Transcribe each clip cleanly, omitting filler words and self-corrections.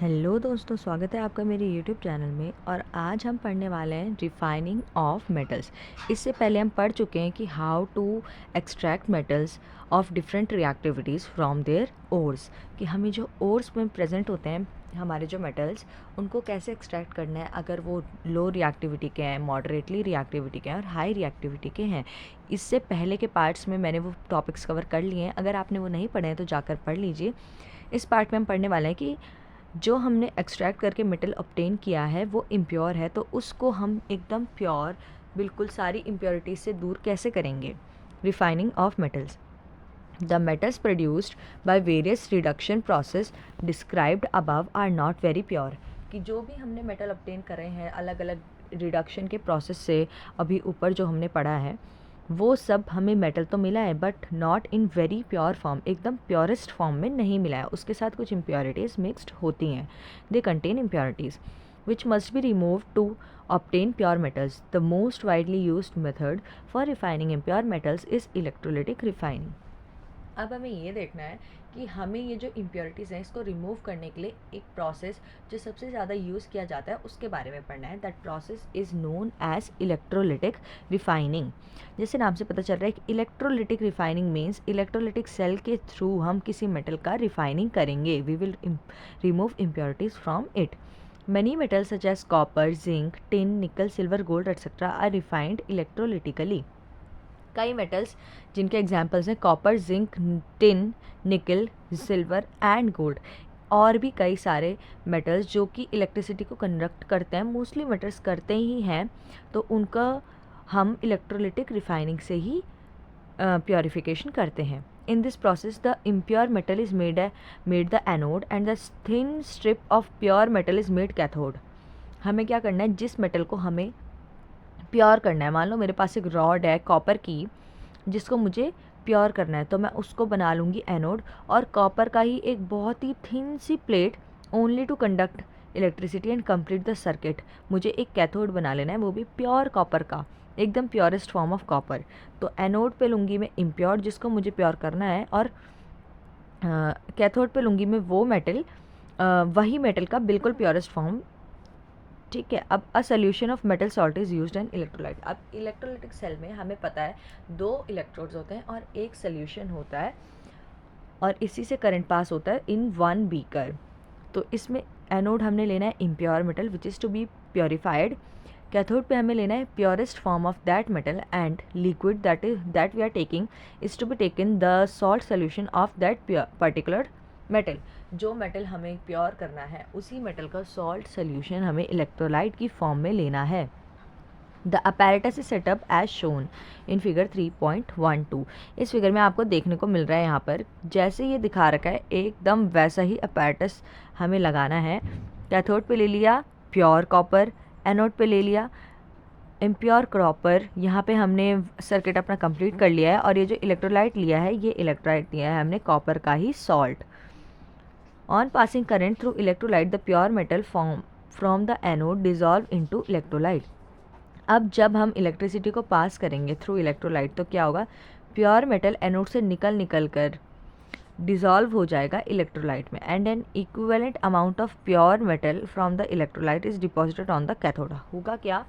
Hello दोस्तों, स्वागत है आपका मेरे यूट्यूब चैनल में। और आज हम पढ़ने वाले हैं रिफाइनिंग ऑफ मेटल्स। इससे पहले हम पढ़ चुके हैं कि how to extract metals of different reactivities from their ores, कि हमें जो ओर्स में प्रेजेंट होते हैं हमारे जो मेटल्स, उनको कैसे एक्सट्रैक्ट करना है, अगर वो लो रिएक्टिविटी के हैं, मॉडरेटली रिएक्टिविटी के हैं और हाई रिएक्टिविटी के हैं। इससे पहले के पार्ट्स में मैंने वो टॉपिक्स कवर कर लिए हैं। अगर आपने वो नहीं पढ़े हैं तो जाकर पढ़ लीजिए। इस पार्ट में हम पढ़ने वाले हैं कि जो हमने एक्सट्रैक्ट करके मेटल ऑब्टेन किया है वो इम्प्योर है, तो उसको हम एकदम प्योर, बिल्कुल सारी इम्प्योरिटीज से दूर कैसे करेंगे। Refining of metals. The metals produced by various reduction process described above are not very pure, कि जो भी हमने मेटल ऑब्टेन करे हैं अलग अलग रिडक्शन के प्रोसेस से, अभी ऊपर जो हमने पढ़ा है वो सब हमें मेटल तो मिला है but not in very pure form, एकदम प्योरेस्ट फॉर्म में नहीं मिला है। उसके साथ कुछ इम्प्योरिटीज़ मिक्सड होती हैं। They contain impurities which must be removed to obtain pure metals. The most widely used method for refining impure metals is electrolytic refining. अब हमें ये देखना है कि हमें ये जो इम्प्योरिटीज़ हैं इसको रिमूव करने के लिए एक प्रोसेस जो सबसे ज़्यादा यूज़ किया जाता है उसके बारे में पढ़ना है। That process is known as electrolytic refining. जैसे नाम से पता चल रहा है कि electrolytic refining means electrolytic cell के थ्रू हम किसी मेटल का रिफाइनिंग करेंगे। We will remove impurities from it. Many metals such as copper, zinc, tin, nickel, silver, gold, etc. are refined electrolytically. कई मेटल्स जिनके एग्जांपल्स हैं कॉपर, जिंक, टिन, निकल, silver and gold, और भी कई सारे मेटल्स जो कि इलेक्ट्रिसिटी को कंडक्ट करते हैं, मोस्टली मेटल्स करते ही हैं, तो उनका हम इलेक्ट्रोलिटिक रिफाइनिंग से ही प्योरिफिकेशन करते हैं। In this process, the impure metal is made the anode and the thin strip of pure metal is made cathode. हमें क्या करना है, जिस मेटल को हमें प्योर करना है, मान लो मेरे पास एक रॉड है कॉपर की जिसको मुझे प्योर करना है, तो मैं उसको बना लूँगी एनोड, और कॉपर का ही एक बहुत ही थिन सी plate only to conduct electricity and complete the circuit, मुझे एक कैथोड बना लेना है, वो भी प्योर कॉपर का, एकदम प्योरेस्ट फॉर्म ऑफ कॉपर। तो एनोड पे लूँगी मैं इम्प्योर जिसको मुझे प्योर करना है, और कैथोड पे लूँगी मैं वो मेटल, वही मेटल का बिल्कुल प्योरेस्ट फॉर्म। ठीक है। अब a solution of metal salt is used in electrolyte. अब इलेक्ट्रोलाइटिक सेल में हमें पता है 2 इलेक्ट्रोड्स होते हैं और एक सोल्यूशन होता है, और इसी से करंट पास होता है इन 1 बीकर। तो इसमें एनोड हमने लेना है impure metal which is to be purified. Cathode पे हमें लेना है purest form of that metal, and liquid that we are taking is to be taken the salt solution of that particular metal. जो metal हमें pure करना है उसी metal का सॉल्ट सोल्यूशन हमें इलेक्ट्रोलाइट की फॉर्म में लेना है। The apparatus is set up as shown in figure 3.12। इस फिगर में आपको देखने को मिल रहा है, यहाँ पर जैसे ये दिखा रखा है एकदम वैसा ही अपैरेटस हमें लगाना है। कैथोड पे ले लिया प्योर कॉपर, एनोड पे ले लिया इम्प्योर कॉपर। यहाँ पे हमने सर्किट अपना कंप्लीट कर लिया है, और ये जो इलेक्ट्रोलाइट लिया है ये इलेक्ट्रोलाइट लिया है हमने कॉपर का ही salt. On passing current through electrolyte, the pure metal from the anode dissolve into electrolyte. अब जब हम इलेक्ट्रिसिटी को पास करेंगे थ्रू इलेक्ट्रोलाइट तो क्या होगा, प्योर मेटल एनोड से निकल कर डिज़ोल्व हो जाएगा इलेक्ट्रोलाइट में, and N equivalent amount of pure metal from the electrolyte is deposited on the cathode. होगा क्या,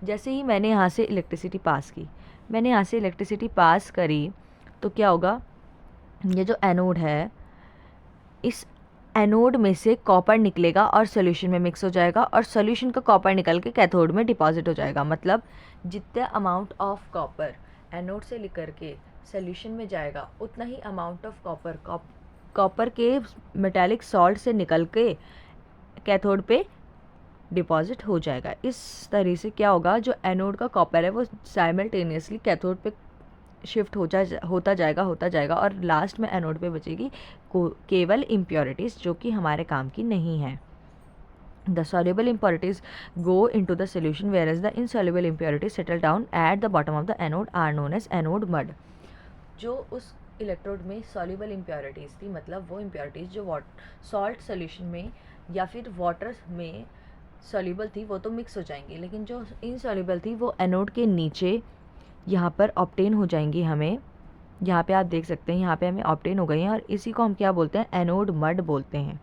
जैसे ही मैंने यहाँ से इलेक्ट्रिसिटी पास की, मैंने यहाँ से इलेक्ट्रिसिटी पास करी, तो क्या होगा, ये जो एनोड है इस एनोड में से कॉपर निकलेगा और सोल्यूशन में मिक्स हो जाएगा, और सोल्यूशन का कॉपर निकल के कैथोड में डिपॉजिट हो जाएगा। मतलब जितना अमाउंट ऑफ कॉपर एनोड से लेकर के सोल्यूशन में जाएगा उतना ही अमाउंट ऑफ कॉपर के मेटालिक सॉल्ट से निकल के कैथोड पे डिपॉजिट हो जाएगा। इस तरह से क्या होगा, जो एनोड का कॉपर है वो साइमल्टेनियसली कैथोड पे शिफ्ट होता जाएगा, और लास्ट में एनोड पे बचेगी केवल इम्प्योरिटीज़ जो कि हमारे काम की नहीं है। The soluble impurities go into the solution whereas the insoluble impurities settle down at the bottom of the anode are known as anode mud. जो उस इलेक्ट्रोड में soluble impurities थी, मतलब वो impurities जो सॉल्ट सोल्यूशन में या फिर वाटर में soluble थी वो तो मिक्स हो जाएंगी, लेकिन जो insoluble थी वो एनोड के नीचे यहाँ पर ऑब्टेन हो जाएंगी हमें। यहाँ पे आप देख सकते हैं यहाँ पे हमें ऑब्टेन हो गई हैं, और इसी को हम क्या बोलते हैं, एनोड मड बोलते हैं।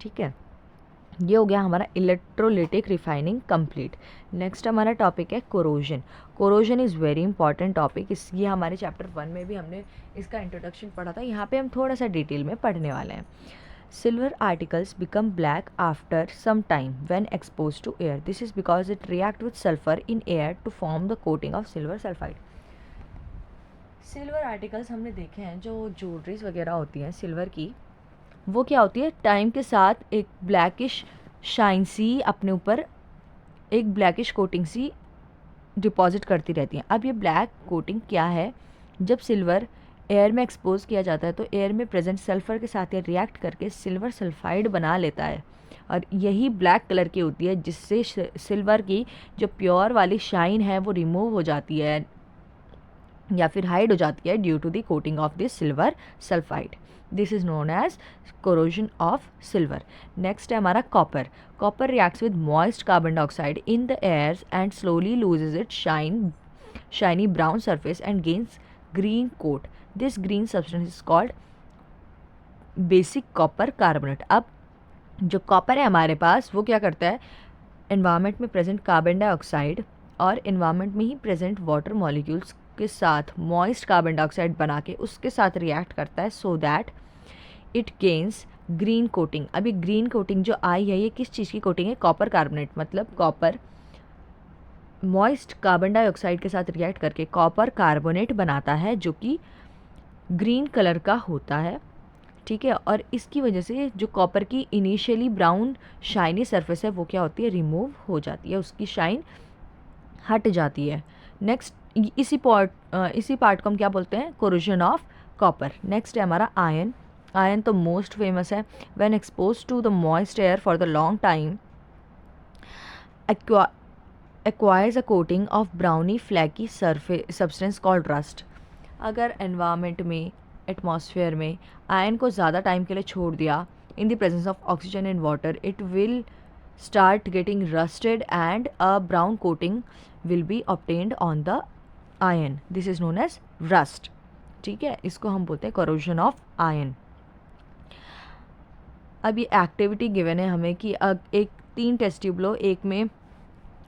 ठीक है। ये हो गया हमारा इलेक्ट्रोलिटिक रिफाइनिंग कंप्लीट। नेक्स्ट हमारा टॉपिक है corrosion. Corrosion is very important topic. ये हमारे चैप्टर 1 में भी हमने इसका इंट्रोडक्शन पढ़ा था, यहाँ पे हम थोड़ा सा डिटेल में पढ़ने वाले हैं। Silver articles become black after some time when exposed to air. This is because it reacts with sulfur in air to form the coating of silver sulfide. Silver articles हमने देखे हैं, जो ज्वेलरीज वगैरह होती हैं सिल्वर की, वो क्या होती है, टाइम के साथ एक ब्लैकिश शाइन सी अपने ऊपर एक ब्लैकिश कोटिंग सी डिपॉजिट करती रहती हैं। अब ये ब्लैक कोटिंग क्या है, जब सिल्वर एयर में एक्सपोज किया जाता है तो एयर में प्रेजेंट सल्फ़र के साथ ये रिएक्ट करके सिल्वर सल्फाइड बना लेता है, और यही ब्लैक कलर की होती है, जिससे सिल्वर की जो प्योर वाली शाइन है वो रिमूव हो जाती है या फिर हाइड हो जाती है due to the coating of this silver sulphide. This is known as corrosion of silver. Next है हमारा copper. Copper reacts with moist carbon dioxide in the air and slowly loses it shiny brown surface and gains green coat. This green substance is called basic copper carbonate. अब जो copper है हमारे पास, वो क्या करता है, एनवायरनमेंट में present carbon dioxide और एनवायरनमेंट में ही प्रेजेंट वाटर मॉलिक्यूल्स के साथ मॉइस्ट कार्बन डाइऑक्साइड बना के उसके साथ रिएक्ट करता है, so that it gains green coating. अभी ग्रीन कोटिंग जो आई है, ये किस चीज़ की कोटिंग है, कॉपर कार्बोनेट। मतलब कॉपर मॉइस्ट कार्बन डाइऑक्साइड के साथ रिएक्ट करके कॉपर कार्बोनेट बनाता है, जो कि ग्रीन कलर का होता है, ठीक है। और इसकी वजह से जो कॉपर की इनिशियली ब्राउन शाइनी सरफेस है, वो क्या होती है, रिमूव हो जाती है, उसकी शाइन हट जाती है। नेक्स्ट इसी पार्ट को हम क्या बोलते हैं, कोरोजन ऑफ कॉपर। नेक्स्ट है हमारा आयरन। आयरन तो मोस्ट फेमस है। When expose to the moist air for the long time acquires a coating of browny flaky surface substance called rust। अगर एनवायरनमेंट में, एटमॉस्फेयर में आयरन को ज़्यादा time के लिए छोड़ दिया in the presence of oxygen in water, it will start getting rusted and a brown coating will be obtained on the iron. This is known as rust, ठीक है। इसको हम बोलते हैं corrosion of iron। अब ये एक्टिविटी गिवन है हमें कि एक 3 टेस्ट ट्यूब लो, एक में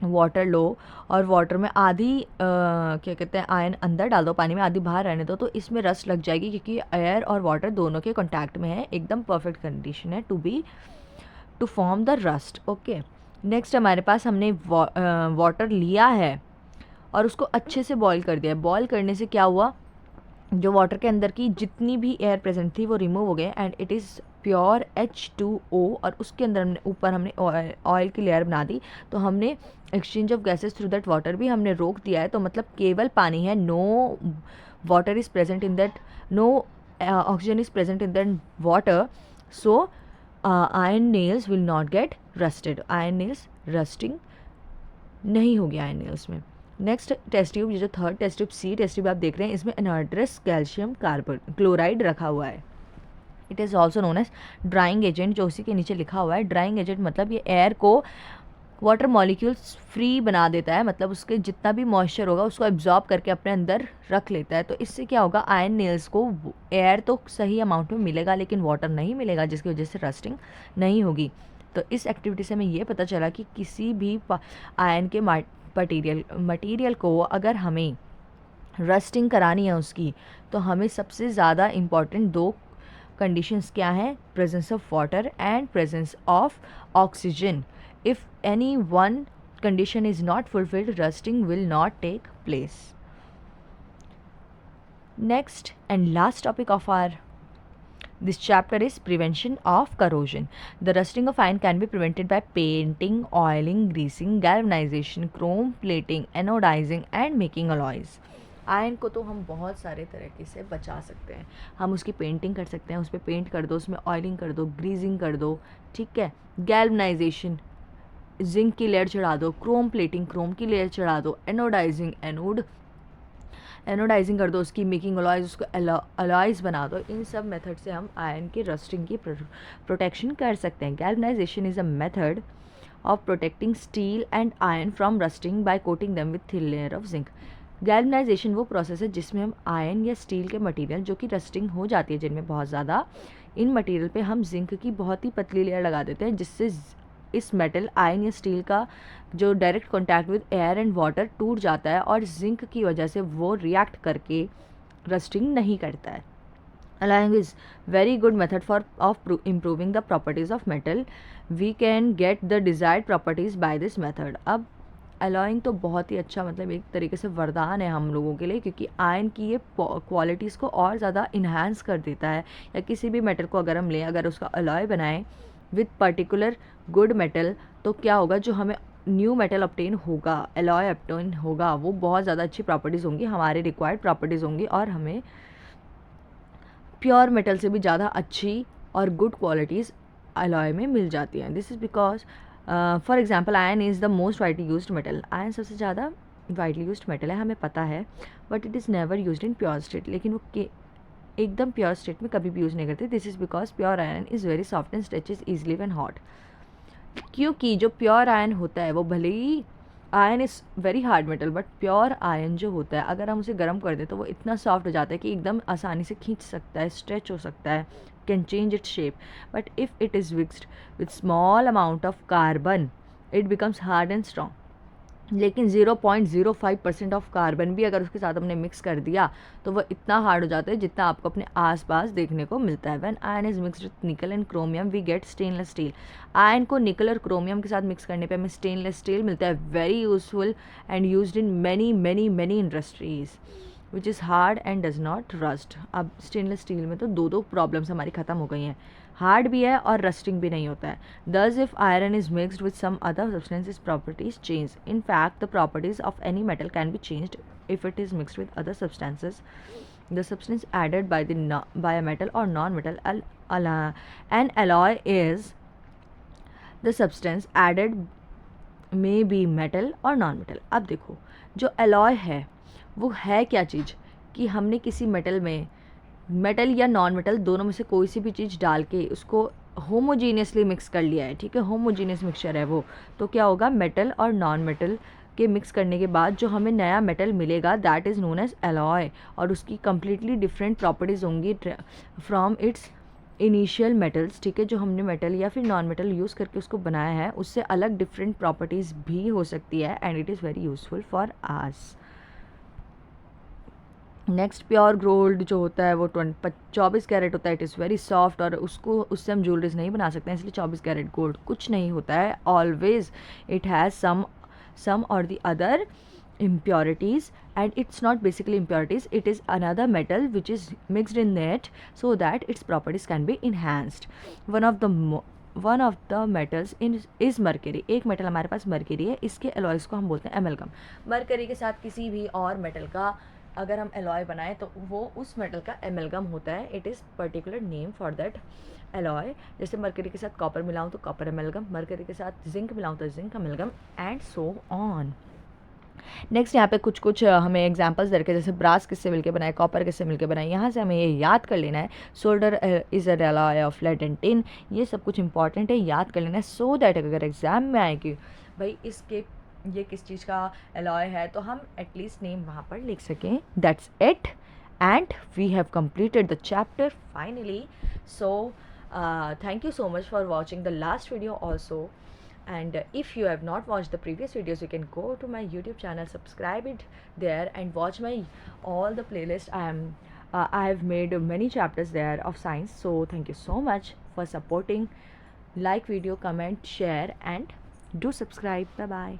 वाटर लो और वाटर में आधी क्या कहते हैं आयन अंदर डाल दो, पानी में आधी बाहर रहने दो, तो इसमें रस्ट लग जाएगी, क्योंकि एयर और वाटर दोनों के कॉन्टैक्ट में है। एकदम परफेक्ट कंडीशन है to form the rust. Okay, next हमारे पास हमने वाटर लिया है और उसको अच्छे से बॉईल कर दिया। बॉईल करने से क्या हुआ, जो वाटर के अंदर की जितनी भी एयर प्रेजेंट थी वो रिमूव हो गए and it is pure H2O, और उसके अंदर ऊपर हमने ऑयल की लेयर बना दी, तो हमने exchange of gases through that water भी हमने रोक दिया है। तो मतलब केवल पानी है, no water is present in that, no oxygen is present in that water, so iron nails will not get rusted. Iron nails rusting नहीं होगी आयरन नेल्स में। नेक्स्ट टेस्ट ट्यूब, ये जो third test tube C test tube आप देख रहे हैं, इसमें एनहाइड्रस कैल्शियम कार्बन क्लोराइड रखा हुआ है। It is also known as drying agent, जो उसी के नीचे लिखा हुआ है। ड्राइंग एजेंट मतलब ये एयर को वाटर मॉलिक्यूल्स फ्री बना देता है, मतलब उसके जितना भी मॉइस्चर होगा उसको एब्जॉर्ब करके अपने अंदर रख लेता है। तो इससे क्या होगा, आयरन नेल्स को एयर तो सही अमाउंट में मिलेगा लेकिन वाटर नहीं मिलेगा, जिसकी वजह से रस्टिंग नहीं होगी। तो इस एक्टिविटी से हमें ये पता चला कि किसी भी आयरन के मटीरियल को अगर हमें रस्टिंग करानी है उसकी, तो हमें सबसे ज़्यादा इम्पॉर्टेंट 2 कंडीशंस क्या हैं, presence of water and presence of oxygen. If any one condition is not fulfilled, rusting will not take place. Next and last topic of this chapter is prevention of corrosion. The rusting of iron can be prevented by painting, oiling, greasing, galvanization, chrome plating, anodizing and making alloys. Iron को तो हम बहुत सारे तरीके से बचा सकते हैं। हम उसकी पेंटिंग कर सकते हैं, उस पर पेंट कर दो, उसमें ऑयलिंग कर दो, ग्रीजिंग कर दो, ठीक है। गैल्वनाइजेशन, जिंक की लेयर चढ़ा दो, क्रोम प्लेटिंग, क्रोम की लेयर चढ़ा दो, एनोडाइजिंग, एनोडाइजिंग कर दो उसकी, मेकिंग अलॉयज़, उसको अलॉयज़ बना दो। इन सब मेथड से हम आयरन की रस्टिंग की प्रोटेक्शन कर सकते हैं। Galvanization is a method of protecting steel and iron from rusting by coating them with thin layer of zinc. Galvanization वो प्रोसेस है जिसमें हम आयरन या स्टील के मटेरियल जो कि रस्टिंग हो जाती है जिनमें बहुत ज़्यादा, इन मटेरियल पे हम जिंक की बहुत ही पतली लेयर लगा देते हैं, जिससे इस मेटल आयन या स्टील का जो direct contact with air and water टूट जाता है और जिंक की वजह से वो रिएक्ट करके रस्टिंग नहीं करता है। Alloying is very good method for improving the properties of metal. We can get the desired properties by this method. अब alloying तो बहुत ही अच्छा, मतलब एक तरीके से वरदान है हम लोगों के लिए, क्योंकि आयन की ये क्वालिटीज़ को और ज़्यादा इन्हांस कर देता है। या किसी भी मेटल को अगर हम लें, अगर उसका अलॉय बनाएं विथ पर्टिकुलर गुड मेटल, तो क्या होगा, जो हमें न्यू मेटल ऑब्टेन होगा, अलॉय ऑब्टेन होगा, वो बहुत ज़्यादा अच्छी प्रॉपर्टीज़ होंगी, हमारे रिक्वायर्ड प्रॉपर्टीज़ होंगी और हमें प्योर मेटल से भी ज़्यादा अच्छी और गुड क्वालिटीज़ अलॉय में मिल जाती हैं। This is because for example iron is the most widely used metal. Iron सबसे ज़्यादा वाइडली यूज्ड मेटल है, हमें पता है, but it is never used in pure state. लेकिन वो एकदम प्योर स्टेट में कभी भी यूज़ नहीं करते। This is because pure iron is very soft and stretches easily when hot. क्योंकि जो प्योर आयरन होता है वो भले ही iron is very hard metal, but pure iron जो होता है अगर हम उसे गर्म कर दें तो वो इतना सॉफ्ट हो जाता है कि एकदम आसानी से खींच सकता है, स्ट्रेच हो सकता है, can change its shape. But if it is mixed with small amount of carbon it becomes hard and strong. लेकिन 0.05% ऑफ कार्बन भी अगर उसके साथ हमने मिक्स कर दिया तो वो इतना हार्ड हो जाता है जितना आपको अपने आसपास देखने को मिलता है। When iron is mixed with nickel and chromium we get stainless steel. Iron को निकल और क्रोमियम के साथ मिक्स करने पे हमें स्टेनलेस स्टील मिलता है, very useful and used in many many many industries which is hard and does not rust. अब स्टेनलेस स्टील में तो दो प्रॉब्लम्स हमारी ख़त्म हो गई हैं, हार्ड भी है और रस्टिंग भी नहीं होता है। Thus if iron is mixed with some other substance is properties change. In fact the properties of any metal can be changed if it is mixed with other substances. The substance added by a metal or non-metal an alloy is the substance added may be metal or non-metal. अब देखो जो alloy है वो है क्या चीज़, कि हमने किसी मेटल में, मेटल या नॉन मेटल दोनों में से कोई सी भी चीज़ डाल के उसको होमोजीनियसली मिक्स कर लिया है, ठीक है, होमोजीनियस मिक्सचर है वो, तो क्या होगा, मेटल और नॉन मेटल के मिक्स करने के बाद जो हमें नया मेटल मिलेगा that is known as alloy, और उसकी कम्प्लीटली डिफरेंट प्रॉपर्टीज़ होंगी फ्रॉम इट्स इनिशियल मेटल्स, ठीक है, जो हमने मेटल या फिर नॉन मेटल यूज़ करके उसको बनाया है उससे अलग डिफरेंट प्रॉपर्टीज़ भी हो सकती है and it is very useful for us. Next pure gold जो होता है वो 24 कैरेट होता है, इट इज़ वेरी सॉफ्ट और उससे हम ज्वेलरीज नहीं बना सकते हैं, इसलिए 24 कैरेट गोल्ड कुछ नहीं होता है। ऑलवेज इट हैज़ सम और the other impurities and it's not basically impurities, it is another metal which is mixed in it so that its properties can be enhanced. one of the metals is mercury. एक metal हमारे पास mercury है, इसके alloys को हम बोलते हैं amalgam. Mercury के साथ किसी भी और मेटल का अगर हम एलॉय बनाएं तो वो उस मेटल का एमलगम होता है, it is particular name for that alloy. जैसे मरकरी के साथ कॉपर मिलाऊं तो कॉपर एमलगम, मरकरी के साथ जिंक मिलाऊं तो zinc amalgam and so on. Next यहाँ पे कुछ कुछ हमें एग्जांपल्स दे रखे, जैसे ब्रास किससे मिलके बनाए, कॉपर किससे मिलके बनाए, यहाँ से हमें ये याद कर लेना है। Solder is a alloy of lead and tin, ये सब कुछ इंपॉर्टेंट है, याद कर लेना है सो दैट अगर एग्जाम में आए कि भाई इसके ये किस चीज़ का एलॉय है तो हम एटलीस्ट नेम वहाँ पर लिख सकें। That's it and we have completed the chapter finally. So thank you so much for watching the last video also. And if you have not watched the previous videos, you can go to my YouTube channel, subscribe it there and watch my all the playlist. I have made many chapters there of science, so thank you so much for supporting. Like video, comment, share and do subscribe. Bye bye.